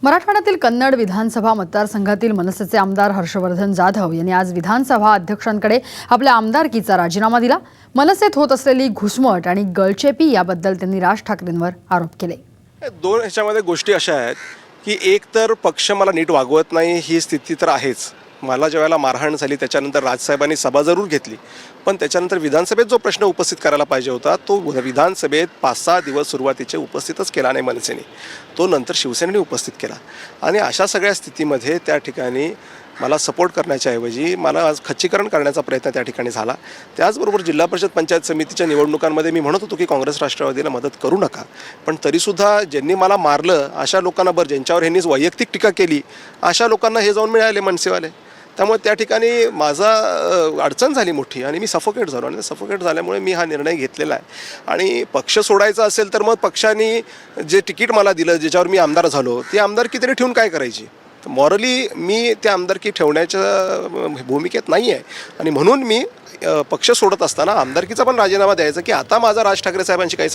मराठवाड्यातील कन्नड विधानसभा मतदारसंघातील मनसेचे आमदार हर्षवर्धन जाधव यांनी आज विधानसभा अध्यक्षांकडे आपल्या आमदारकीचा राजीनामा दिला। मनसेत होत असलेली घुसमट आणि गळचेपी याबद्दल त्यांनी राज ठाकरेंवर आरोप केले। दोन ह्याच्यामध्ये गोष्टी अशा आहेत की एक तर पक्ष मला नीट वागवत नाही ही स्थिती तर आहेच। मला ज्यावेळेला मारहाण झाली त्याच्यानंतर राजसाहेबांनी सभा जरूर घेतली, पण त्याच्यानंतर विधानसभेत जो प्रश्न उपस्थित करायला पाहिजे होता तो विधानसभेत 5-6 दिवस सुरुवातीचे उपस्थितच केला नाही मनसेने, तो नंतर शिवसेनेने उपस्थित केला। आणि अशा सगळ्या स्थितीमध्ये त्या ठिकाणी मला सपोर्ट करण्याच्या ऐवजी मला आज खच्चीकरण करण्याचा प्रयत्न त्या ठिकाणी झाला। त्याचबरोबर जिल्हा परिषद पंचायत समितीच्या निवडणुकांमध्ये मी म्हणत होतो की काँग्रेस राष्ट्रवादीला मदत करू नका, पण तरीसुद्धा ज्यांनी मला मारलं अशा लोकांना ज्यांच्यावर ह्यांनी वैयक्तिक टीका केली अशा लोकांना हे जाऊन मिळाले मनसेवाले। त्यामुळे त्या ठिकाणी माझा अडचण झाली मोठी आणि मी सफोकेट झालो आणि सफोकेट झाल्यामुळे मी हा निर्णय घेतलेला आहे। आणि पक्ष सोडायचा असेल तर मग पक्षाने जे तिकीट मला दिलं, ज्याच्यावर मी आमदार झालो, ती आमदारकी तरी ठेवून काय करायची? मॉरली मी त्या आमदारकी ठेवण्याच्या भूमिकेत नाही आहे आणि म्हणून मी पक्ष सोडत असताना आमदारकीचा पण राजीनामा द्यायचा की आता माझा राज ठाकरे साहेबांशी काही